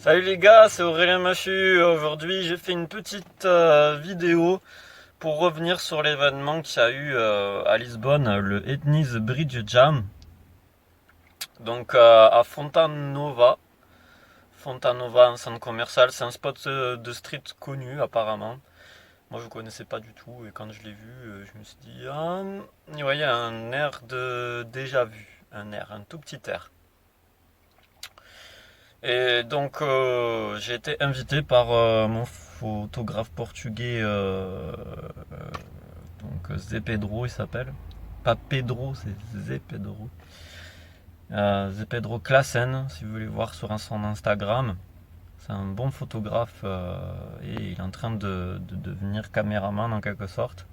Salut les gars, c'est Aurélien Machu. Aujourd'hui, j'ai fait une petite vidéo pour revenir sur l'événement qu'il y a eu à Lisbonne, le Ethnies Bridge Jam. Donc à Fontanova. Fontanova, un centre commercial, c'est un spot de street connu apparemment. Moi je ne connaissais pas du tout et quand je l'ai vu, je me suis dit, ah, ouais, il y a un air de déjà vu, un tout petit air. Et donc j'ai été invité par mon photographe portugais, donc Zé Pedro il s'appelle. Pas Pedro, c'est Zé Pedro. Zé Pedro Classen, si vous voulez voir sur son Instagram. C'est un bon photographe et il est en train de devenir caméraman en quelque sorte.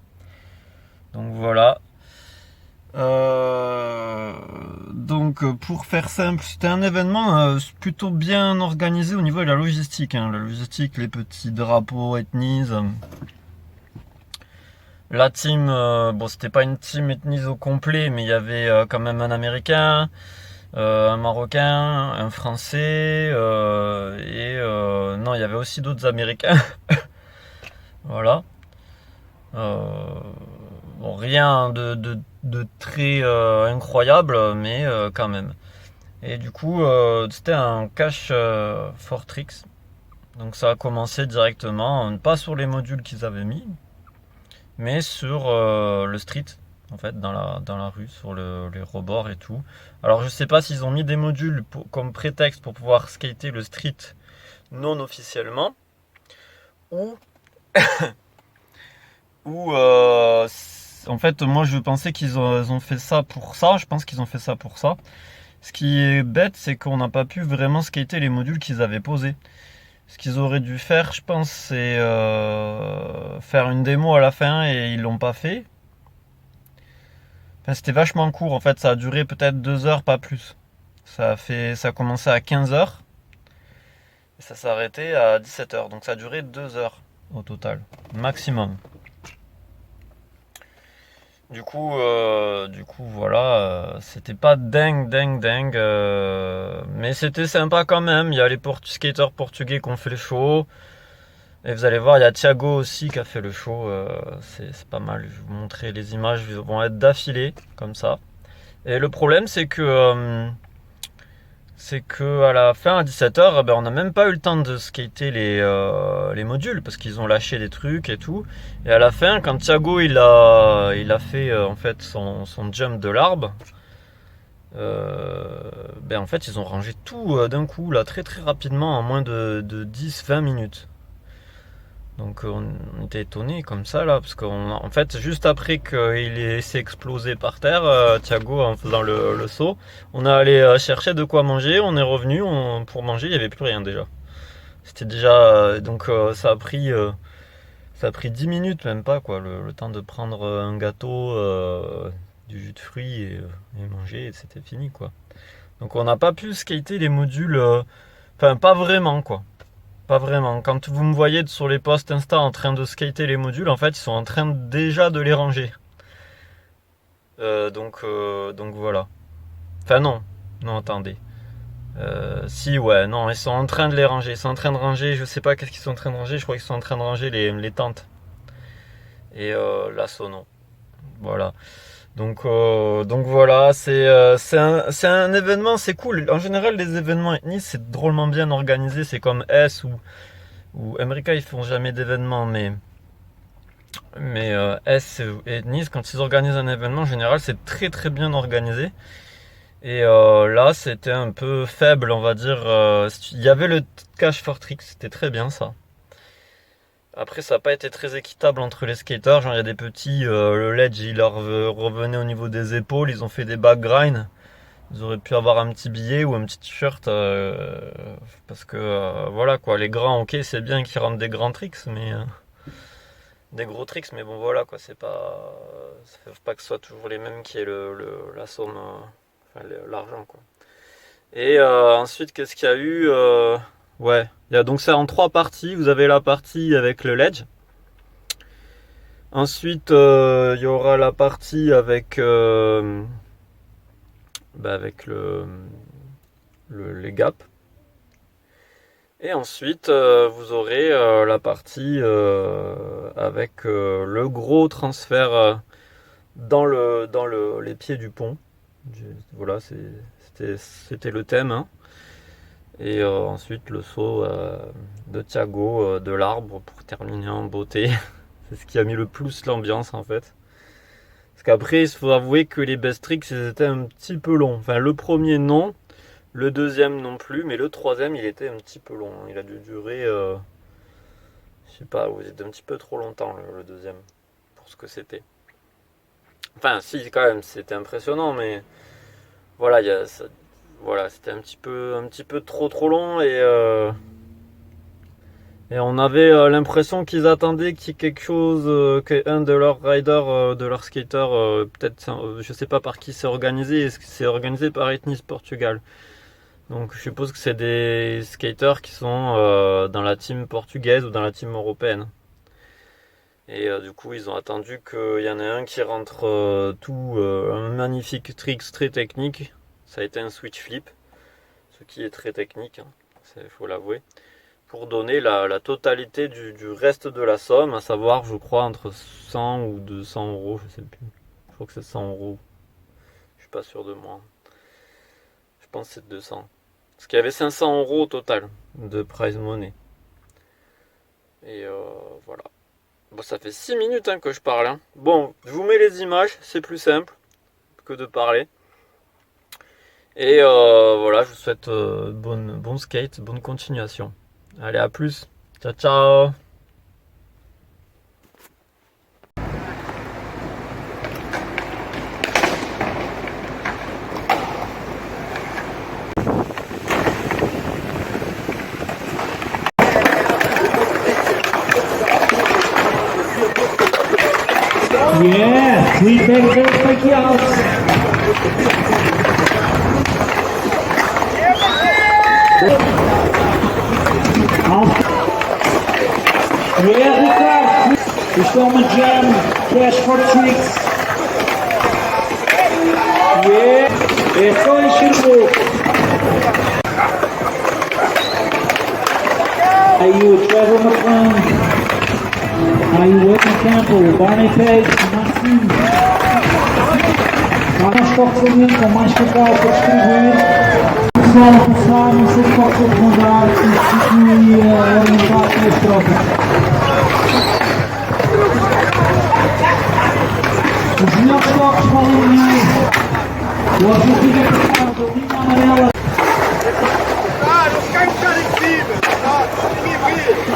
Donc voilà. Donc pour faire simple, c'était un événement plutôt bien organisé au niveau de la logistique. La logistique, les petits drapeaux, ethnies. La team, bon c'était pas une team ethnies au complet, mais il y avait quand même un Américain, un Marocain, un Français et non il y avait aussi d'autres Américains. Voilà. Euh, bon rien de très incroyable, mais quand même. Et du coup, c'était un cache Fortrix. Donc ça a commencé directement, pas sur les modules qu'ils avaient mis, mais sur le street, en fait, dans la rue, sur les rebords et tout. Alors je sais pas s'ils ont mis des modules comme prétexte pour pouvoir skater le street non officiellement, ou, ou en fait, moi je pensais qu'ils ont fait ça pour ça, je pense qu'ils ont fait ça pour ça. Ce qui est bête, c'est qu'on n'a pas pu vraiment skater les modules qu'ils avaient posés. Ce qu'ils auraient dû faire, je pense, c'est faire une démo à la fin et ils l'ont pas fait. Enfin, c'était vachement court en fait, ça a duré peut-être 2 heures, pas plus. Ça a commencé à 15 heures et ça s'est arrêté à 17 heures. Donc ça a duré 2 heures au total, maximum. Du coup, voilà, c'était pas dingue, mais c'était sympa quand même. Il y a les skaters portugais qui ont fait le show. Et vous allez voir, il y a Thiago aussi qui a fait le show. C'est pas mal. Je vais vous montrer les images. Ils vont être d'affilée, comme ça. Et le problème, c'est que à la fin, à 17 h, ben, on n'a même pas eu le temps de skater les modules parce qu'ils ont lâché des trucs et tout. Et à la fin, quand Thiago il a fait en fait son jump de l'arbre, ben en fait, ils ont rangé tout d'un coup, là, très très rapidement, en moins de 10-20 minutes. Donc on était étonné comme ça là, parce qu'en fait juste après qu'il s'est explosé par terre, Thiago en faisant le saut, on est allé chercher de quoi manger, on est revenu, pour manger il n'y avait plus rien déjà. C'était déjà donc ça a pris 10 minutes même pas quoi, le temps de prendre un gâteau, du jus de fruits et manger et c'était fini quoi. Donc on n'a pas pu skater les modules, enfin pas vraiment quoi. Pas vraiment. Quand vous me voyez sur les posts Insta en train de skater les modules, en fait, ils sont en train déjà de les ranger. Donc voilà. Enfin non. Non, attendez. Si, ouais, non, ils sont en train de les ranger. Ils sont en train de ranger, je sais pas qu'est-ce qu'ils sont en train de ranger. Je crois qu'ils sont en train de ranger les tentes. Et la sono. Voilà. Donc voilà, c'est un événement, c'est cool. En général, les événements ethniques, c'est drôlement bien organisé. C'est comme S ou America, ils font jamais d'événements, mais S et Nice, quand ils organisent un événement, en général, c'est très très bien organisé. Et là, c'était un peu faible, on va dire. Il y avait le cache Fortrix, c'était très bien ça. Après, ça n'a pas été très équitable entre les skaters. Genre, il y a des petits, le ledge, il leur revenait au niveau des épaules. Ils ont fait des back grind. Ils auraient pu avoir un petit billet ou un petit t-shirt. Parce que, voilà quoi, les grands, ok, c'est bien qu'ils rendent des grands tricks, mais. Des gros tricks, mais bon voilà quoi, c'est pas. Ça fait pas que ce soit toujours les mêmes qui est la somme, enfin l'argent quoi. Et ensuite, qu'est-ce qu'il y a eu Ouais, donc c'est en 3 parties. Vous avez la partie avec le ledge. Ensuite, il y aura la partie avec les gaps. Et ensuite, vous aurez la partie avec le gros transfert les pieds du pont. Voilà, c'était le thème, hein. Et ensuite le saut de Thiago de l'arbre pour terminer en beauté. C'est ce qui a mis le plus l'ambiance en fait. Parce qu'après, il faut avouer que les best tricks, ils étaient un petit peu longs. Enfin, le premier non, le deuxième non plus, mais le troisième, il était un petit peu long. Il a dû durer, je sais pas, vous êtes un petit peu trop longtemps le deuxième, pour ce que c'était. Enfin, si, quand même, c'était impressionnant, mais voilà, voilà, c'était un petit peu trop long et on avait l'impression qu'ils attendaient qu'il y ait quelque chose, qu'un de leurs riders, de leurs skaters, peut-être, je sais pas par qui c'est organisé, est-ce que c'est organisé par Ethnis Portugal. Donc je suppose que c'est des skaters qui sont dans la team portugaise ou dans la team européenne. Et du coup, ils ont attendu qu'il y en ait un qui rentre un magnifique trick très technique. Ça a été un switch flip, ce qui est très technique, hein, il faut l'avouer, pour donner la totalité du reste de la somme, à savoir, je crois, entre 100 ou 200 euros, je sais plus. Je crois que c'est 100 euros. Je suis pas sûr de moi. Je pense que c'est 200. Parce qu'il y avait 500 euros au total de prize money. Et voilà. Bon, ça fait 6 minutes hein, que je parle. Hein. Bon, je vous mets les images, c'est plus simple que de parler. Et voilà, je vous souhaite bon skate, bonne continuation. Allez, à plus. Ciao, ciao. Yeah, sweet baby, thank you. Yeah, Ricardo, isto é uma jam, cash for tricks. Yeah, é só encher o boco. Aí o Trevor McClung, aí o Wayne Campbell, Barney Page, Marcinho. Há mais toques ali com mais cacau para distribuir. Pessoal a passar, não sei qual foi o mandar, substitui a orientar com as trocas. Os melhores toques para a linha. O objetivo é passar da linha amarela. Não cai em cima!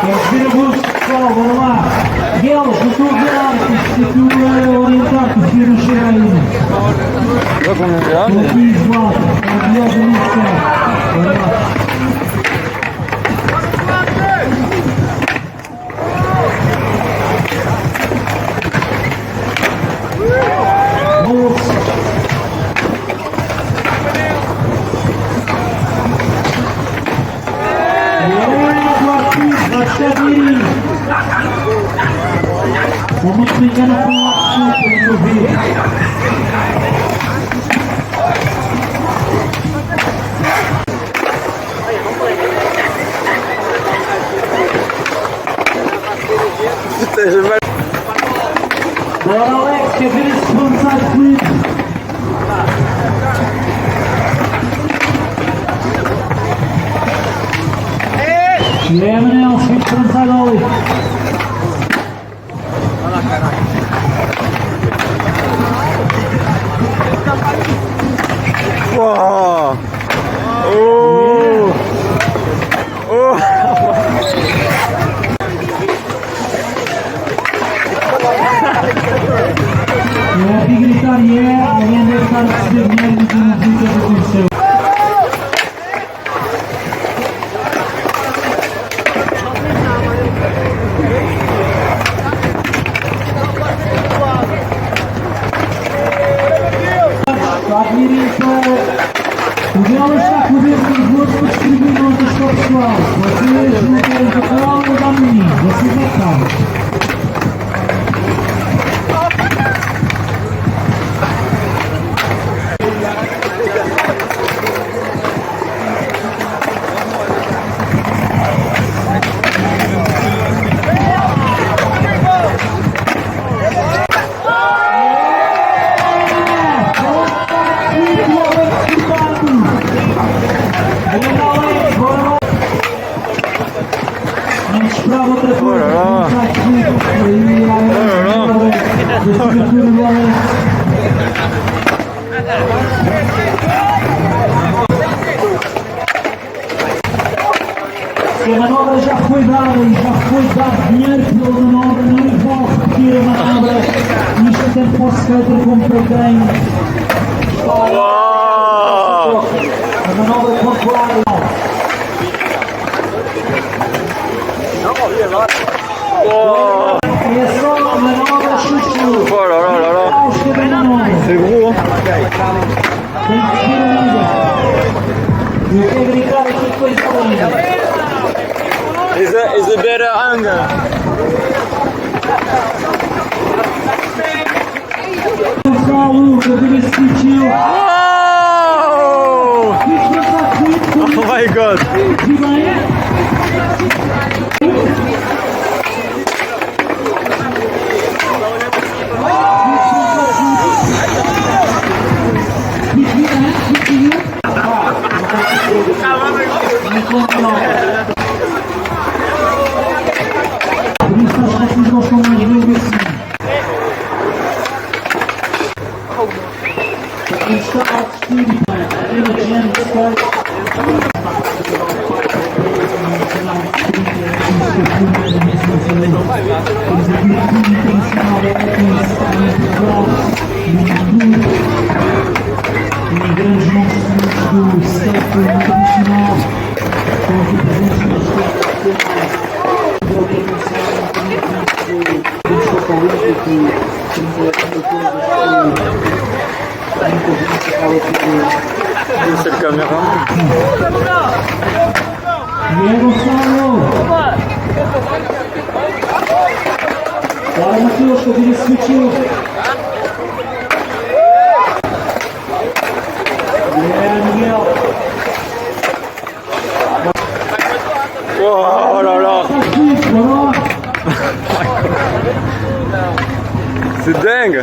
Vamos ver a busca, pessoal, bora lá. Guelas, não estou a ver nada, substitui a orientar, porque eu não chego ainda. Estou aqui isolado, a melhor da missão. Bora lá. Vamos pegar no ponto, pelo que eu vi. Bora, Alex, quer ver esse frontside flip? Yeah, Manel, switch frontside ollie. Wow. Oh. Oh. É aqui gritar, alguém deve estar a receber dinheiro do que não fica que aconteceu. Está a vir então, o dela está com o dedo nervoso para distribuir notas para o pessoal. Vocês não querem papel, mas dá menino, vocês é que sabem. esperava outra coisa. lá. Está aqui, aí, da estrutura do Valência. A manobra já foi dada e já foi dado dinheiro pela manobra, não vou repetir a manobra. Isto tanto para o skater como para quem Uau! a manobra pontual. Wow! É só a manobra chuchu. Oh là là là là! Aos cada manobra. C'est gros, hein? Tem que seguir a linha. E eu quero gritar aqui coisa linda. Is a better angle. Paulo, eu vi esse tio. Wow! Isto não está feito. Oh my god! E bem? Por isso as pessoas gostam mais de ver assim. Quem está a assistir, a gente está. Em grandes nomes do setor internacional, estão aqui presentes C'est le caméraman. E é Gonçalo! Bora, Matheus, que eu vi esse tio. Miguel. Oh là là! Está aqui, bora. C'est dingue!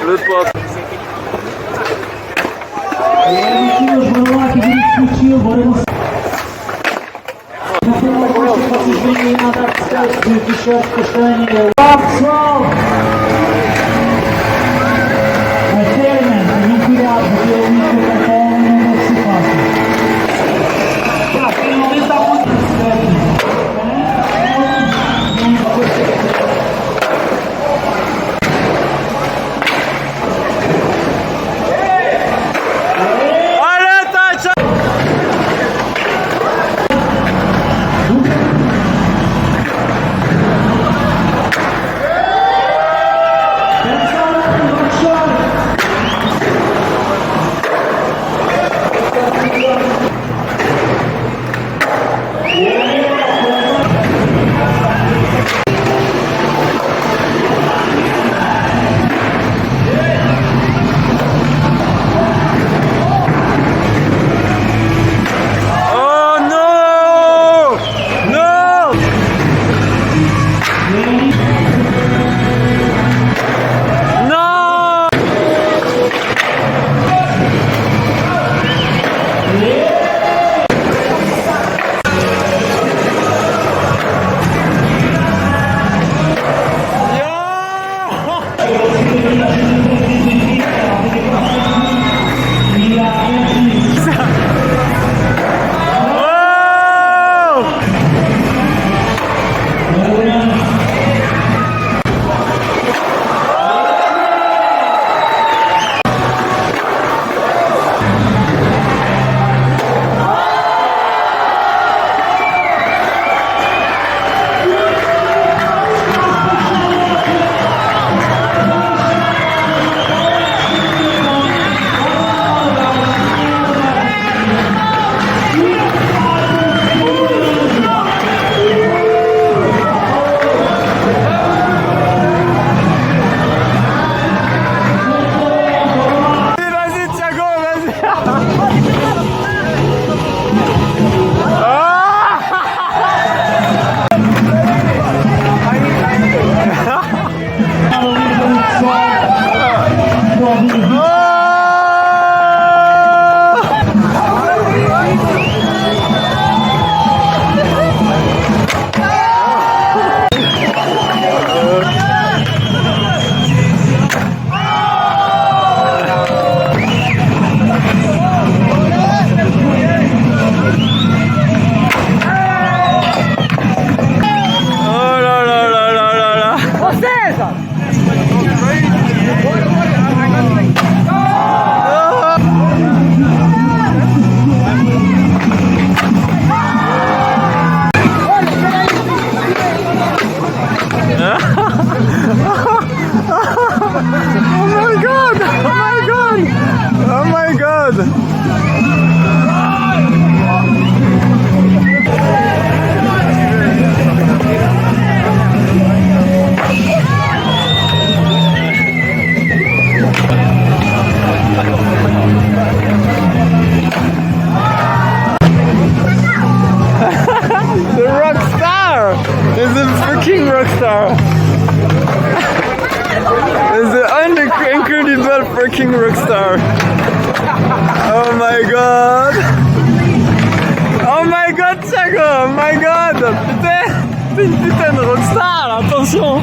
Le pop! Matheus, bora lá, que eu vi esse tio, bora, Gonçalo. Na final, gosto que vocês venham a andar de skate, de t-shirt castanha. Olá, pessoal! Mas sério, tenham cuidado, porque eu me estou não deve ser fácil. Aquele momento está muito skate. Allez, Tacha! Oh my god, putain, t'es une putain de rockstar, attention.